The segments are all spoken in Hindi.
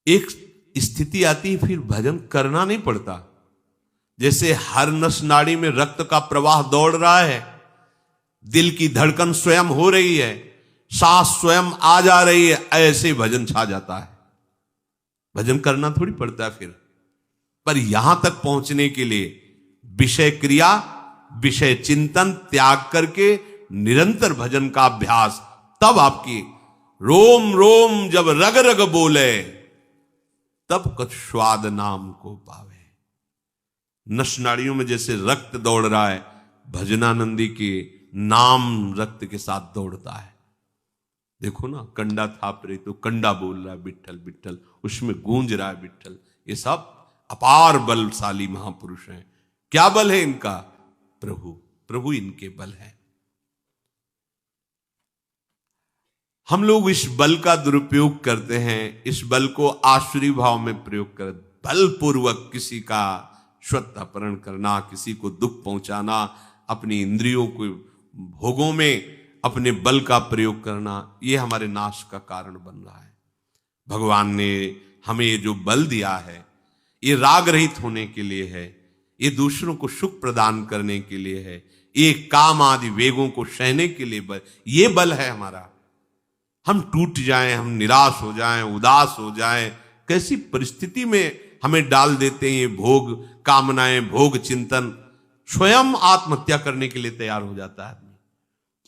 एक स्थिति आती है फिर भजन करना नहीं पड़ता। जैसे हर नस नाड़ी में रक्त का प्रवाह दौड़ रहा है, दिल की धड़कन स्वयं हो रही है, सांस स्वयं आ जा रही है, ऐसे भजन छा जाता है। भजन करना थोड़ी पड़ता है फिर। पर यहां तक पहुंचने के लिए विषय क्रिया, विषय चिंतन त्याग करके निरंतर भजन का अभ्यास, तब आपकी रोम रोम जब रग रग बोले तब कछ स्वाद नाम को पावे। नस नाड़ियों में जैसे रक्त दौड़ रहा है, भजनानंदी के नाम रक्त के साथ दौड़ता है। देखो ना, कंडा थाप रही तो कंडा बोल रहा है विट्ठल विट्ठल, उसमें गूंज रहा है विट्ठल। ये सब अपार बलशाली महापुरुष हैं। क्या बल है इनका? प्रभु, प्रभु इनके बल है। हम लोग इस बल का दुरुपयोग करते हैं, इस बल को आसुरी भाव में प्रयोग कर बलपूर्वक किसी का स्वत अपहरण करना, किसी को दुख पहुंचाना, अपनी इंद्रियों को भोगों में अपने बल का प्रयोग करना, यह हमारे नाश का कारण बन रहा है। भगवान ने हमें ये जो बल दिया है, ये राग रहित होने के लिए है, ये दूसरों को सुख प्रदान करने के लिए है, ये काम आदि वेगों को सहने के लिए बल, ये बल है हमारा। हम टूट जाएं, हम निराश हो जाएं, उदास हो जाएं, कैसी परिस्थिति में हमें डाल देते हैं ये भोग कामनाएं, भोग चिंतन। स्वयं आत्महत्या करने के लिए तैयार हो जाता है आदमी।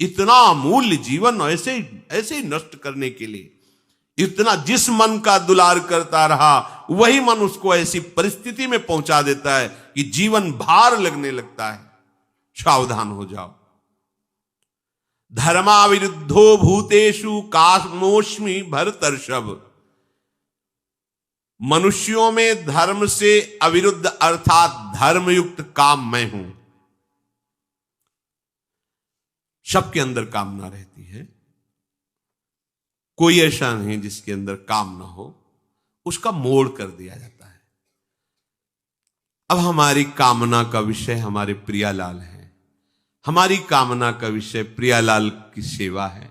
इतना अमूल्य जीवन ऐसे ही नष्ट करने के लिए, इतना जिस मन का दुलार करता रहा वही मन उसको ऐसी परिस्थिति में पहुंचा देता है कि जीवन भार लगने लगता है। सावधान हो जाओ। धर्माविरुद्धो भूतेषु कामोस्मि भरतर्षभ। मनुष्यों में धर्म से अविरुद्ध अर्थात धर्मयुक्त काम मैं हूं। सबके अंदर कामना रहती है, कोई ऐसा नहीं जिसके अंदर काम ना हो, उसका मोड़ कर दिया जाता है। अब हमारी कामना का विषय हमारे प्रियालाल है, हमारी कामना का विषय प्रियालाल की सेवा है,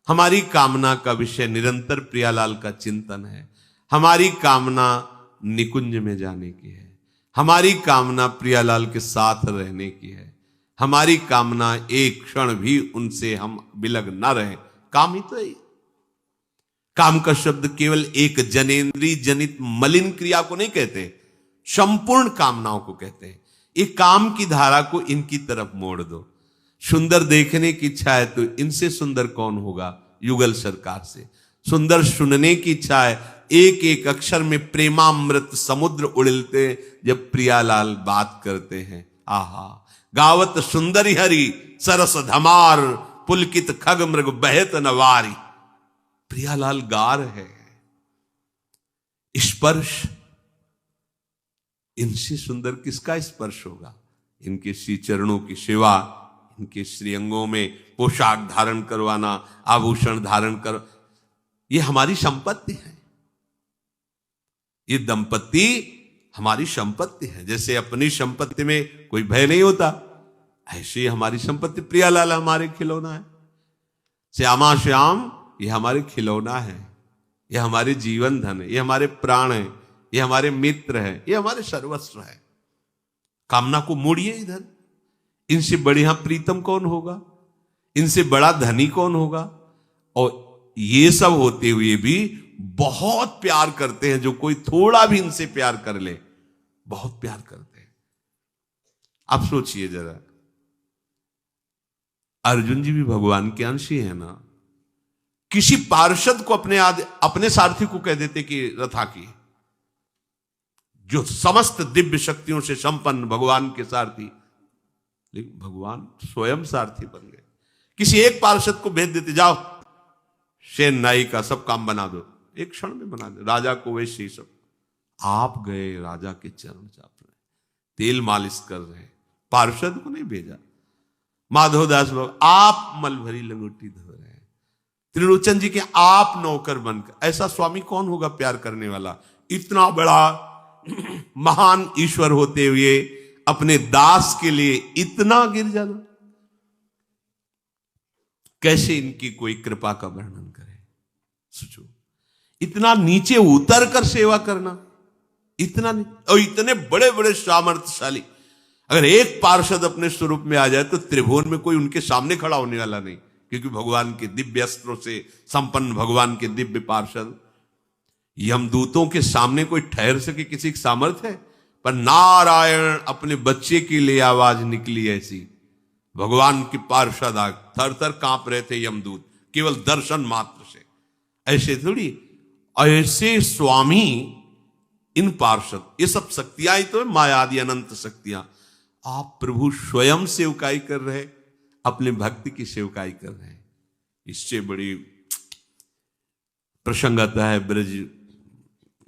हमारी कामना का विषय निरंतर प्रियालाल का चिंतन है, हमारी कामना निकुंज में जाने की है, हमारी कामना प्रियालाल के साथ रहने की है, हमारी कामना एक क्षण भी उनसे हम विलग न रहे। काम ही तो है। काम का शब्द केवल एक जनेन्द्रीय जनित मलिन क्रिया को नहीं कहते, संपूर्ण कामनाओं को कहते हैं। एक काम की धारा को इनकी तरफ मोड़ दो। सुंदर देखने की इच्छा है तो इनसे सुंदर कौन होगा? युगल सरकार से। सुंदर सुनने की इच्छा है, एक एक अक्षर में प्रेमामृत समुद्र उड़लते जब प्रियालाल बात करते हैं। आहा, गावत सुंदरी हरि सरस धमार, पुलकित खग मृग बहत नवारी। प्रियालाल गा रहे हैं। स्पर्श, इनसे सुंदर किसका स्पर्श होगा? इनके श्री चरणों की सेवा, इनके श्रीअंगों में पोशाक धारण करवाना, आभूषण धारण कर, ये हमारी संपत्ति है। ये दंपत्ति हमारी संपत्ति है। जैसे अपनी संपत्ति में कोई भय नहीं होता, ऐसे ही हमारी संपत्ति प्रियालाल हमारे खिलौना है। श्यामा श्याम ये हमारे खिलौना है, ये हमारे जीवन धन है, ये हमारे प्राण है, ये हमारे मित्र है, ये हमारे सर्वस्व है। कामना को मोड़िए इधर। इनसे बढ़िया प्रीतम कौन होगा? इनसे बड़ा धनी कौन होगा? और ये सब होते हुए भी बहुत प्यार करते हैं। जो कोई थोड़ा भी इनसे प्यार कर ले, बहुत प्यार करते हैं। आप सोचिए जरा, अर्जुन जी भी भगवान के अंश ही है ना। किसी पार्षद को अपने सारथी को कह देते कि रथा की, जो समस्त दिव्य शक्तियों से संपन्न भगवान के सारथी, लेकिन भगवान स्वयं सारथी बन गए। किसी एक पार्षद को भेज देते, जाओ सेन नाई का सब काम बना दो, एक क्षण में बना दे। राजा को वैसे ही सब। आप गए राजा के चरण चाप रहे, तेल मालिश कर रहे, पार्षद को नहीं भेजा। माधवदास बाबू आप मल भरी लंगोटी धो रहे हैं, त्रिलोचन जी के आप नौकर बनकर। ऐसा स्वामी कौन होगा प्यार करने वाला? इतना बड़ा महान ईश्वर होते हुए अपने दास के लिए इतना गिर जाना, कैसे इनकी कोई कृपा का वर्णन करे? सोचो, इतना नीचे उतर कर सेवा करना, इतना नहीं। और इतने बड़े बड़े सामर्थ्यशाली, अगर एक पार्षद अपने स्वरूप में आ जाए तो त्रिभुवन में कोई उनके सामने खड़ा होने वाला नहीं, क्योंकि भगवान के दिव्य अस्त्रों से संपन्न भगवान के दिव्य पार्षद। यमदूतों के सामने कोई ठहर सके किसी की सामर्थ्य है? पर नारायण अपने बच्चे के लिए आवाज निकली ऐसी, भगवान की पार्षद आ थर थर कांप रहे थे यमदूत केवल दर्शन मात्र से। ऐसे थोड़ी, ऐसे स्वामी इन पार्षद, ये सब शक्तियां ही तो है, माया आदि अनंत शक्तियां। आप प्रभु स्वयं सेवकाई कर रहे, अपने भक्ति की सेवकाई कर रहे हैं। इससे बड़ी प्रसंग आता है ब्रज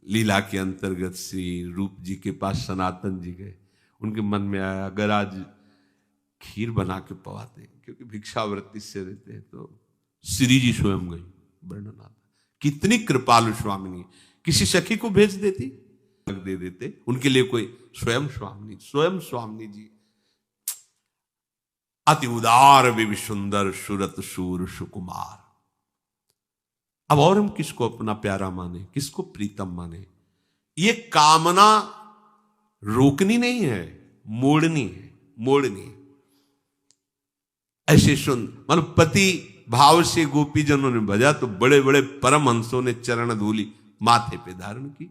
लीला के अंतर्गत। श्री रूप जी के पास सनातन जी गए, उनके मन में आया अगर आज खीर बना के पवाते हैं, क्योंकि भिक्षावृत्ति से रहते हैं, तो श्री जी स्वयं गई। वर्णन आता, कितनी कृपालु स्वामिनी, किसी सखी को भेज देती, दे देते, उनके लिए कोई स्वयं स्वामिनी जी। अति उदार भी सुंदर सुरत सूर सुकुमार। अब और हम किसको अपना प्यारा माने, किसको प्रीतम माने? ये कामना रोकनी नहीं है, मोड़नी है। ऐसे सुन, मतलब पति भाव से गोपीजनों ने भजा तो बड़े बड़े परमहंसों ने चरण धूली माथे पे धारण की,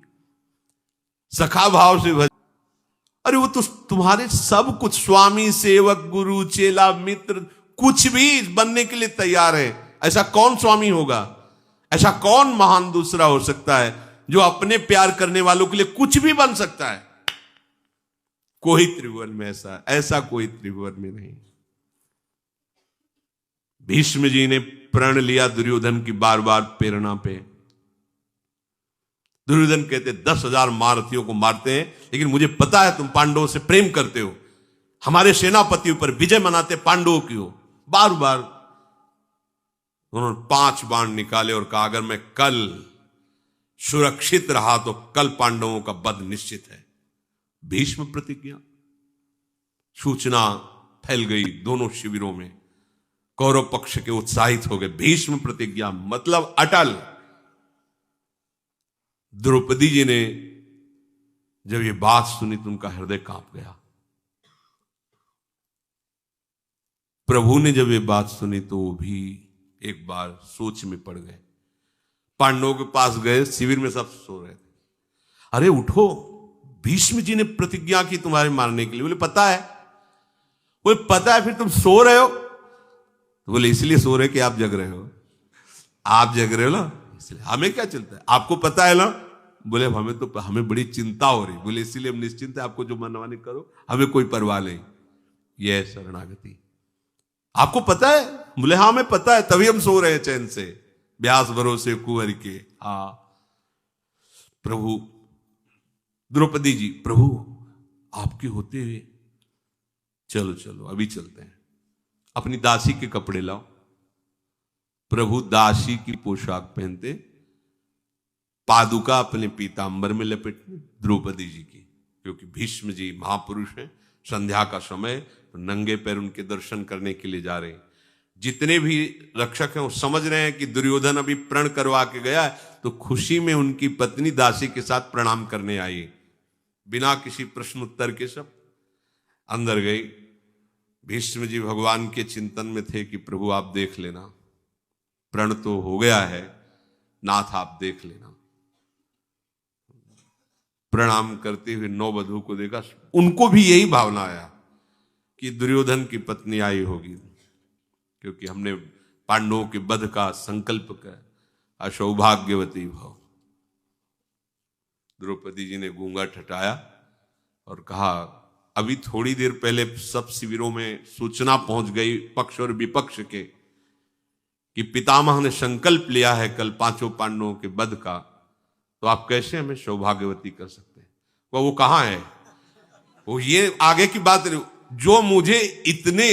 सखा भाव से भज। अरे वो तो तुम्हारे सब कुछ, स्वामी सेवक गुरु चेला मित्र कुछ भी बनने के लिए तैयार है। ऐसा कौन स्वामी होगा, ऐसा कौन महान दूसरा हो सकता है जो अपने प्यार करने वालों के लिए कुछ भी बन सकता है? कोई त्रिभुवन में ऐसा कोई त्रिभुवन में नहीं। भीष्म जी ने प्रण लिया दुर्योधन की बार बार प्रेरणा पे। दुर्योधन कहते 10,000 महारथियों को मारते हैं, लेकिन मुझे पता है तुम पांडवों से प्रेम करते हो, हमारे सेनापति ऊपर विजय मनाते पांडवों की हो। बार बार उन्होंने 5 बाण निकाले और कहा अगर मैं कल सुरक्षित रहा तो कल पांडवों का वध निश्चित है। भीष्म प्रतिज्ञा, सूचना फैल गई दोनों शिविरों में, कौरव पक्ष के उत्साहित हो गए। भीष्म प्रतिज्ञा मतलब अटल। द्रौपदी जी ने जब ये बात सुनी तो उनका हृदय कांप गया। प्रभु ने जब ये बात सुनी तो वो भी एक बार सोच में पड़ गए। पांडवों के पास गए, शिविर में सब सो रहे थे। अरे उठो, भीष्म जी ने प्रतिज्ञा की तुम्हारे मारने के लिए। बोले पता है। बोले पता है, फिर तुम सो रहे हो? तो बोले इसलिए सो रहे कि आप जग रहे हो। आप जग रहे हो ना, इसलिए हमें क्या चलता है, आपको पता है ना। बोले हमें बड़ी चिंता हो रही। बोले इसीलिए हम निश्चिंत है, आपको जो मनमानी करो, हमें कोई परवाह नहीं। यह शरणागति। आपको पता है? बोले हाँ हमें पता है, तभी हम सो रहे हैं चैन से, ब्यास भरोसे कुंवर के। हाँ प्रभु, द्रौपदी जी, प्रभु आपके होते हुए चलो अभी चलते हैं, अपनी दासी के कपड़े लाओ। प्रभु दासी की पोशाक पहनते, पादुका अपने पीतांबर में लपेटने द्रौपदी जी की, क्योंकि भीष्म जी महापुरुष हैं। संध्या का समय, तो नंगे पैर उनके दर्शन करने के लिए जा रहे हैं। जितने भी रक्षक हैं वो समझ रहे हैं कि दुर्योधन अभी प्रण करवा के गया है, तो खुशी में उनकी पत्नी दासी के साथ प्रणाम करने आई। बिना किसी प्रश्न उत्तर के सब अंदर गई। भीष्म जी भगवान के चिंतन में थे कि प्रभु आप देख लेना, प्रण तो हो गया है, नाथ आप देख लेना। प्रणाम करते हुए 9 वधू को देखा, उनको भी यही भावना आया कि दुर्योधन की पत्नी आई होगी, क्योंकि हमने पांडवों के वध का संकल्प कर असौभाग्यवती भव। द्रौपदी जी ने घूंघट हटाया और कहा अभी थोड़ी देर पहले सब शिविरों में सूचना पहुंच गई पक्ष और विपक्ष के कि पितामह ने संकल्प लिया है कल 5 पांडवों के वध का, तो आप कैसे हमें सौभाग्यवती कर सकते हैं? वो कहां है? वो ये आगे की बात, जो मुझे इतने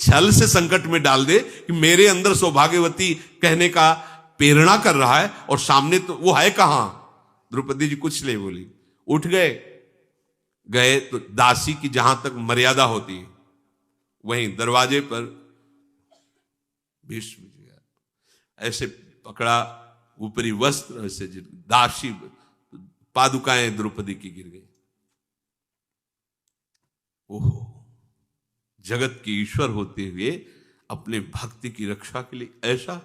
छल से संकट में डाल दे कि मेरे अंदर सौभाग्यवती कहने का प्रेरणा कर रहा है, और सामने तो वो है कहां? द्रौपदी जी कुछ नहीं बोली, उठ गए तो दासी की जहां तक मर्यादा होती है वहीं दरवाजे पर भीष्म जी ऐसे पकड़ा, ऊपरी वस्त्र ऐसे दासी पादुकाएं द्रौपदी की गिर गई। ओहो, जगत के ईश्वर होते हुए अपने भक्ति की रक्षा के लिए ऐसा।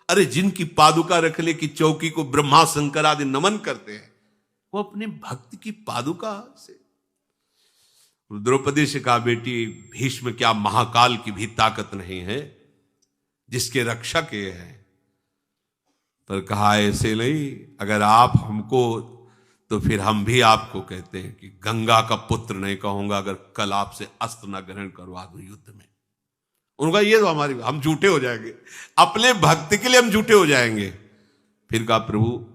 अरे जिनकी पादुका रखने की चौकी को ब्रह्मा शंकर आदि नमन करते हैं, वो अपने भक्ति की पादुका से। द्रौपदी से कहा, बेटी भीष्म क्या महाकाल की भी ताकत नहीं है जिसके रक्षक ये है? पर कहा ऐसे नहीं, अगर आप हमको तो फिर हम भी आपको कहते हैं कि गंगा का पुत्र नहीं कहूंगा अगर कल आपसे अस्त्र न ग्रहण करवा दूं युद्ध में। उनका ये तो हम झूठे हो जाएंगे, अपने भक्त के लिए हम झूठे हो जाएंगे। फिर कहा, प्रभु